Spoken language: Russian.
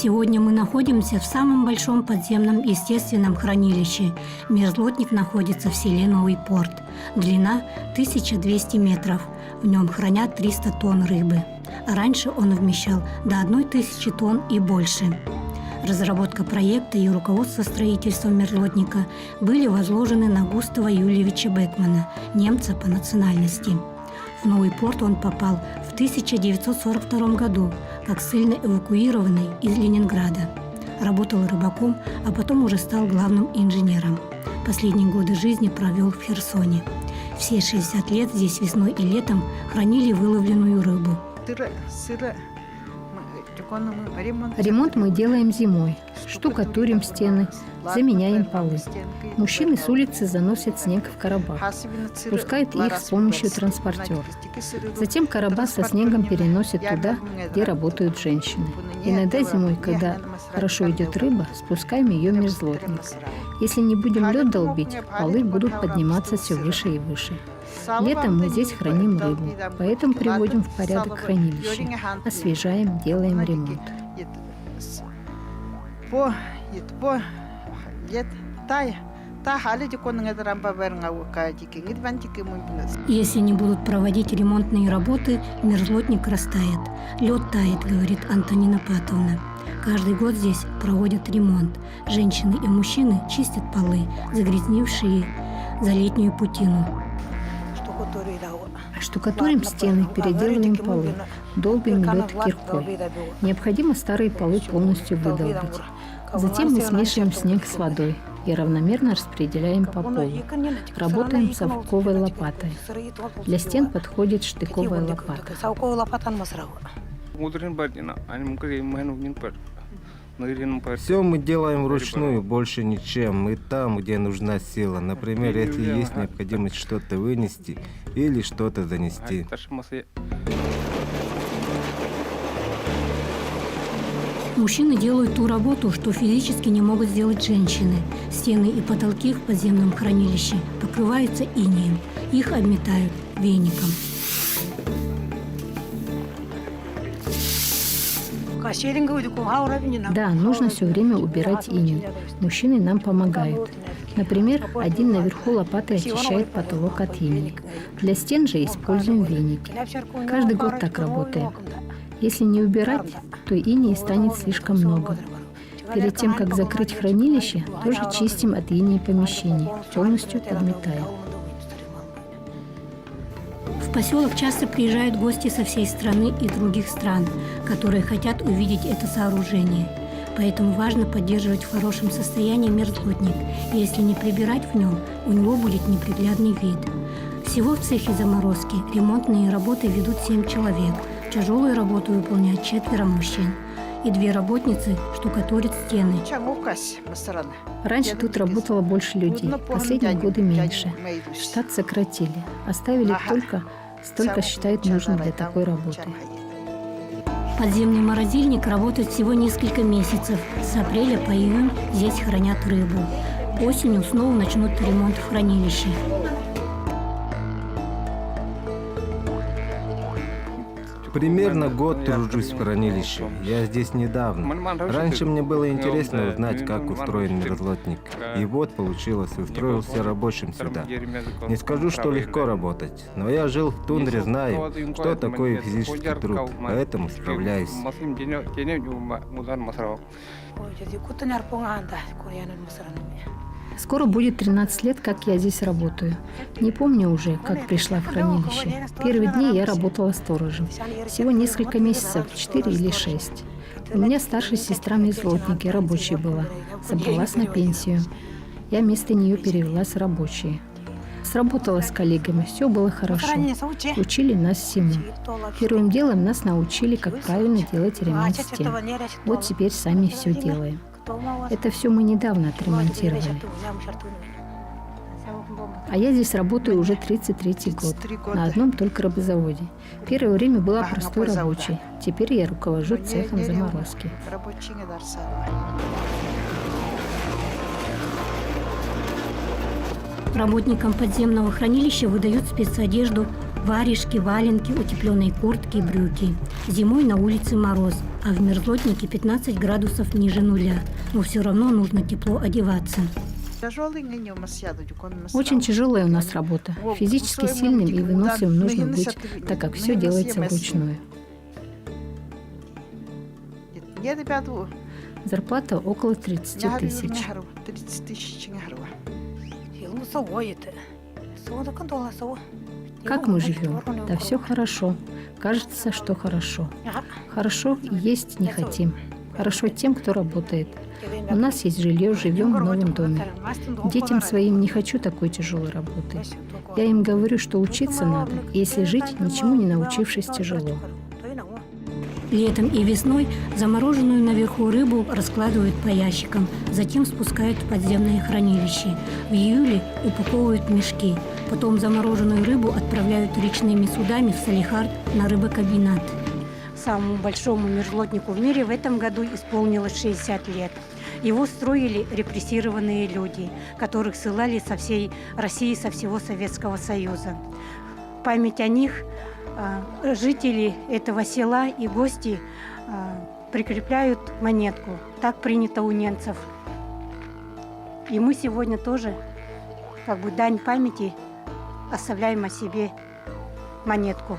Сегодня мы находимся в самом большом подземном естественном хранилище. Мерзлотник находится в селе Новый Порт. Длина 1200 метров. В нем хранят 300 тонн рыбы. Раньше он вмещал до 1000 тонн и больше. Разработка проекта и руководство строительства мерзлотника были возложены на Густава Юльевича Бекмана, немца по национальности. В Новый Порт он попал в 1942 году, как ссыльно эвакуированный из Ленинграда. Работал рыбаком, а потом уже стал главным инженером. Последние годы жизни провел в Херсоне. Все 60 лет здесь весной и летом хранили выловленную рыбу. Ремонт мы делаем зимой. Штукатурим стены, заменяем полы. Мужчины с улицы заносят снег в короба. Пускают их с помощью транспортера. Затем короба со снегом переносят туда, где работают женщины. Иногда зимой, когда хорошо идет рыба, спускаем ее в мерзлотник. Если не будем лед долбить, полы будут подниматься все выше и выше. Летом мы здесь храним рыбу, поэтому приводим в порядок хранилище, освежаем, делаем ремонт. Если не будут проводить ремонтные работы, мерзлотник растает. Лед тает, говорит Антонина Патовна. Каждый год здесь проводят ремонт. Женщины и мужчины чистят полы, загрязнившие за летнюю путину. Штукатурим стены, переделываем полы, долбим лед киркой. Необходимо старые полы полностью выдолбить. Затем мы смешиваем снег с водой и равномерно распределяем по полу. Работаем совковой лопатой. Для стен подходит штыковая лопата. Все мы делаем вручную, больше ничем. Мы там, где нужна сила. Например, если есть необходимость что-то вынести или что-то занести. Мужчины делают ту работу, что физически не могут сделать женщины. Стены и потолки в подземном хранилище покрываются инеем. Их обметают веником. Да, нужно все время убирать иней. Мужчины нам помогают. Например, один наверху лопатой очищает потолок от инея. Для стен же используем веники. Каждый год так работаем. Если не убирать, то инея станет слишком много. Перед тем, как закрыть хранилище, тоже чистим от инея помещений, полностью подметаем. В поселок часто приезжают гости со всей страны и других стран, которые хотят увидеть это сооружение. Поэтому важно поддерживать в хорошем состоянии мерзлотник. Если не прибирать в нем, у него будет неприглядный вид. Всего в цехе заморозки ремонтные работы ведут 7 человек. Тяжелую работу выполняют 4 мужчин. И 2 работницы штукатурят стены. Раньше тут работало больше людей, последние годы меньше. Штат сократили. Оставили только столько, считают нужным для такой работы. Подземный морозильник работает всего несколько месяцев. С апреля по июнь здесь хранят рыбу. Осенью снова начнут ремонт в хранилище. Примерно год тружусь в хранилище. Я здесь недавно. Раньше мне было интересно узнать, как устроен мерзлотник. И вот получилось, устроился рабочим сюда. Не скажу, что легко работать, но я жил в тундре, знаю, что такое физический труд, поэтому справляюсь. Скоро будет 13 лет, как я здесь работаю. Не помню уже, как пришла в хранилище. Первые дни я работала сторожем. Всего несколько месяцев, 4 или 6. У меня старшая сестра мерзлотники, рабочая была. Собралась на пенсию. Я вместо нее перевелась в рабочие. Сработала с коллегами, все было хорошо. Учили нас всему. Первым делом нас научили, как правильно делать ремонт стен. Вот теперь сами все делаем. Это все мы недавно отремонтировали. А я здесь работаю уже 33-й год, на одном только рыбозаводе. Первое время была простой рабочей, теперь я руковожу цехом заморозки. Работникам подземного хранилища выдают спецодежду, варежки, валенки, утепленные куртки и брюки. Зимой на улице мороз. а в мерзлотнике 15 градусов ниже нуля. Но все равно нужно тепло одеваться. Очень тяжелая у нас работа. Физически сильным и выносливым нужно быть, так как все делается вручную. Зарплата около 30 тысяч. Как мы живем? Да все хорошо. Кажется, что хорошо. Хорошо есть не хотим. Хорошо тем, кто работает. У нас есть жилье, живем в новом доме. Детям своим не хочу такой тяжелой работы. Я им говорю, что учиться надо, и если жить, ничему не научившись, тяжело. Летом и весной замороженную наверху рыбу раскладывают по ящикам, затем спускают в подземное хранилище. В июле упаковывают в мешки. Потом замороженную рыбу отправляют речными судами в Салехард на рыбокомбинат. Самому большому мерзлотнику в мире в этом году исполнилось 60 лет. Его строили репрессированные люди, которых ссылали со всей России, со всего Советского Союза. В память о них жители этого села и гости прикрепляют монетку. Так принято у немцев. И мы сегодня тоже, как бы дань памяти, оставляем о себе монетку.